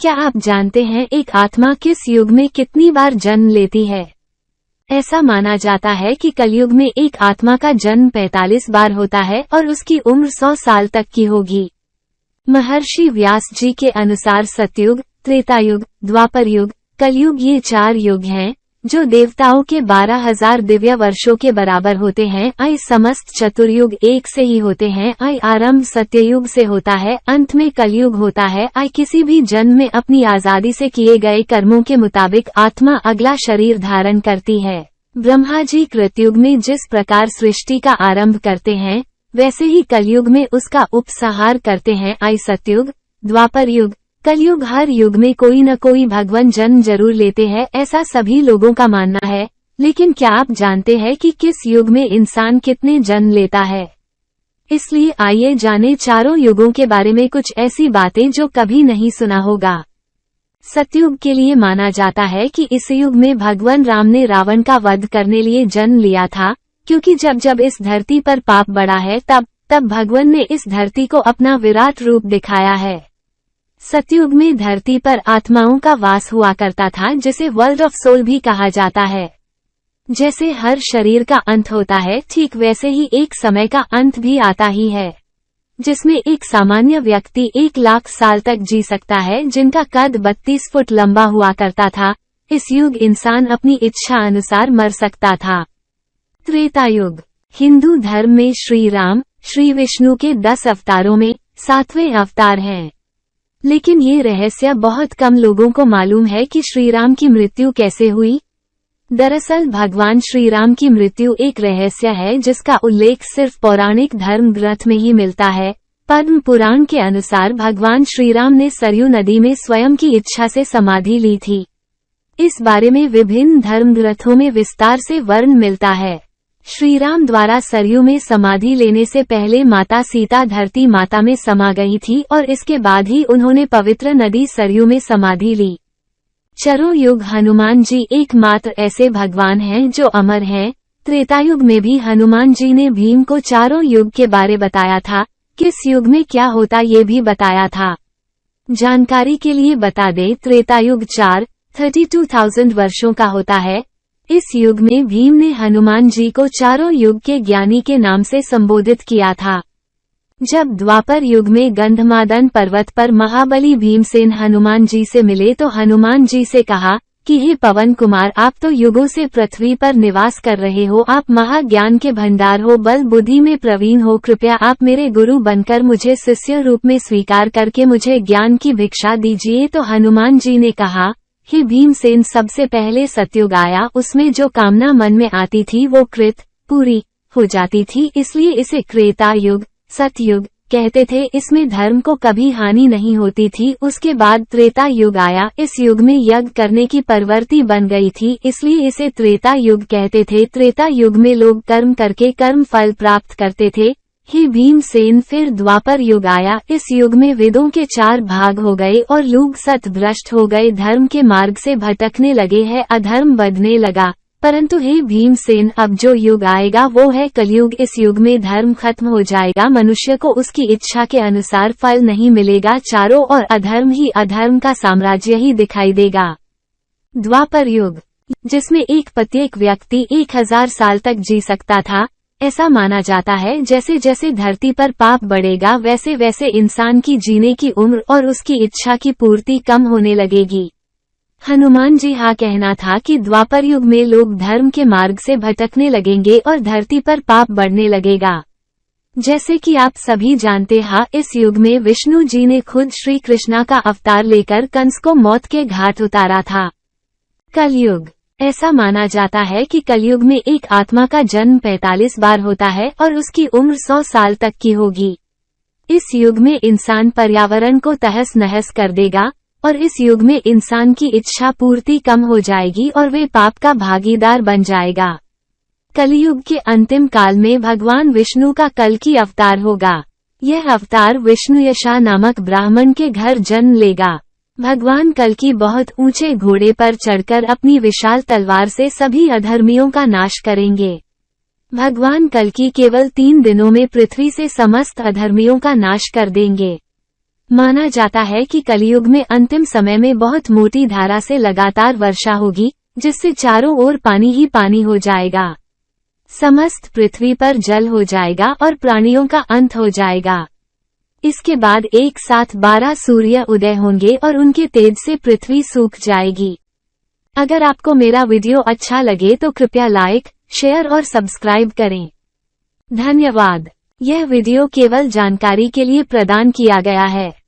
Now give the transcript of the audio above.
क्या आप जानते हैं एक आत्मा किस युग में कितनी बार जन्म लेती है? ऐसा माना जाता है कि कलयुग में एक आत्मा का जन्म 45 बार होता है और उसकी उम्र 100 साल तक की होगी। महर्षि व्यास जी के अनुसार सतयुग, त्रेतायुग, द्वापर युग, कलयुग ये 4 युग हैं, जो देवताओं के 12,000 दिव्य वर्षों के बराबर होते हैं। समस्त चतुर्युग एक से ही होते हैं। आरंभ सत्ययुग से होता है, अंत में कलयुग होता है। किसी भी जन्म में अपनी आजादी से किए गए कर्मों के मुताबिक आत्मा अगला शरीर धारण करती है। ब्रह्मा जी कृतयुग में जिस प्रकार सृष्टि का आरंभ करते हैं, वैसे ही कलयुग में उसका उपसंहार करते हैं। सतयुग, द्वापर युग, कलयुग, हर युग में कोई न कोई भगवान जन्म जरूर लेते हैं, ऐसा सभी लोगों का मानना है। लेकिन क्या आप जानते हैं कि किस युग में इंसान कितने जन्म लेता है? इसलिए आइए जाने चारों युगों के बारे में कुछ ऐसी बातें जो कभी नहीं सुना होगा। सतयुग के लिए माना जाता है कि इस युग में भगवान राम ने रावण का वध करने लिए जन्म लिया था, क्योंकि जब जब इस धरती पर पाप बढ़ा है तब भगवान ने इस धरती को अपना विराट रूप दिखाया है। सतयुग में धरती पर आत्माओं का वास हुआ करता था, जिसे वर्ल्ड ऑफ सोल भी कहा जाता है। जैसे हर शरीर का अंत होता है, ठीक वैसे ही एक समय का अंत भी आता ही है, जिसमें एक सामान्य व्यक्ति 1,00,000 साल तक जी सकता है, जिनका कद 32 फुट लंबा हुआ करता था। इस युग इंसान अपनी इच्छा अनुसार मर सकता था। त्रेतायुग, हिंदू धर्म में श्री राम, श्री विष्णु के 10 अवतारों में 7वें अवतार हैं। लेकिन ये रहस्य बहुत कम लोगों को मालूम है कि श्री राम की मृत्यु कैसे हुई। दरअसल भगवान श्री राम की मृत्यु एक रहस्य है, जिसका उल्लेख सिर्फ पौराणिक धर्म ग्रंथ में ही मिलता है। पद्म पुराण के अनुसार भगवान श्री राम ने सरयू नदी में स्वयं की इच्छा से समाधि ली थी। इस बारे में विभिन्न धर्म ग्रंथों में विस्तार से वर्णन मिलता है। श्री राम द्वारा सरयू में समाधि लेने से पहले माता सीता धरती माता में समा गई थी और इसके बाद ही उन्होंने पवित्र नदी सरयू में समाधि ली। चारों युग हनुमान जी एकमात्र ऐसे भगवान हैं जो अमर हैं। त्रेतायुग में भी हनुमान जी ने भीम को चारों युग के बारे बताया था, किस युग में क्या होता ये भी बताया था। जानकारी के लिए बता दें, त्रेतायुग 32,000 वर्षों का होता है। इस युग में भीम ने हनुमान जी को चारों युग के ज्ञानी के नाम से संबोधित किया था। जब द्वापर युग में गंधमादन पर्वत पर महाबली भीमसेन हनुमान जी से मिले तो हनुमान जी से कहा कि हे पवन कुमार, आप तो युगों से पृथ्वी पर निवास कर रहे हो, आप महाज्ञान के भंडार हो, बल बुद्धि में प्रवीण हो, कृपया आप मेरे गुरु बनकर मुझे शिष्य रूप में स्वीकार करके मुझे ज्ञान की भिक्षा दीजिए। तो हनुमान जी ने कहा, हे भीमसेन, सबसे पहले सतयुग आया, उसमें जो कामना मन में आती थी वो पूरी हो जाती थी, इसलिए इसे त्रेता युग, सतयुग कहते थे। इसमें धर्म को कभी हानि नहीं होती थी। उसके बाद त्रेता युग आया, इस युग में यज्ञ करने की प्रवृत्ति बन गई थी, इसलिए इसे त्रेता युग कहते थे। त्रेता युग में लोग कर्म करके कर्म फल प्राप्त करते थे। हे भीमसेन, फिर द्वापर युग आया, इस युग में वेदों के 4 भाग हो गए और लोग सतभ्रष्ट हो गए, धर्म के मार्ग से भटकने लगे हैं, अधर्म बढ़ने लगा। परंतु हे भीमसेन, अब जो युग आएगा वो है कलयुग। इस युग में धर्म खत्म हो जाएगा, मनुष्य को उसकी इच्छा के अनुसार फल नहीं मिलेगा, चारों ओर अधर्म ही अधर्म का साम्राज्य ही दिखाई देगा। द्वापर युग, जिसमें प्रत्येक व्यक्ति 1000 साल तक जी सकता था। ऐसा माना जाता है जैसे जैसे धरती पर पाप बढ़ेगा वैसे वैसे इंसान की जीने की उम्र और उसकी इच्छा की पूर्ति कम होने लगेगी। हनुमान जी हाँ कहना था कि द्वापर युग में लोग धर्म के मार्ग से भटकने लगेंगे और धरती पर पाप बढ़ने लगेगा। जैसे कि आप सभी जानते हैं, इस युग में विष्णु जी ने खुद श्री कृष्णा का अवतार लेकर कंस को मौत के घाट उतारा था। कलयुग, ऐसा माना जाता है कि कलयुग में एक आत्मा का जन्म 45 बार होता है और उसकी उम्र 100 साल तक की होगी। इस युग में इंसान पर्यावरण को तहस नहस कर देगा और इस युग में इंसान की इच्छा पूर्ति कम हो जाएगी और वे पाप का भागीदार बन जाएगा। कलयुग के अंतिम काल में भगवान विष्णु का कल्कि अवतार होगा। यह अवतार विष्णुयशा नामक ब्राह्मण के घर जन्म लेगा। भगवान कल्कि बहुत ऊंचे घोड़े पर चढ़कर अपनी विशाल तलवार से सभी अधर्मियों का नाश करेंगे। भगवान कल्कि केवल 3 दिनों में पृथ्वी से समस्त अधर्मियों का नाश कर देंगे। माना जाता है कि कलयुग में अंतिम समय में बहुत मोटी धारा से लगातार वर्षा होगी, जिससे चारों ओर पानी ही पानी हो जाएगा। समस्त पृथ्वी पर जल हो जाएगा और प्राणियों का अंत हो जाएगा। इसके बाद एक साथ 12 सूर्य उदय होंगे और उनके तेज से पृथ्वी सूख जाएगी। अगर आपको मेरा वीडियो अच्छा लगे तो कृपया लाइक, शेयर और सब्सक्राइब करें। धन्यवाद। यह वीडियो केवल जानकारी के लिए प्रदान किया गया है।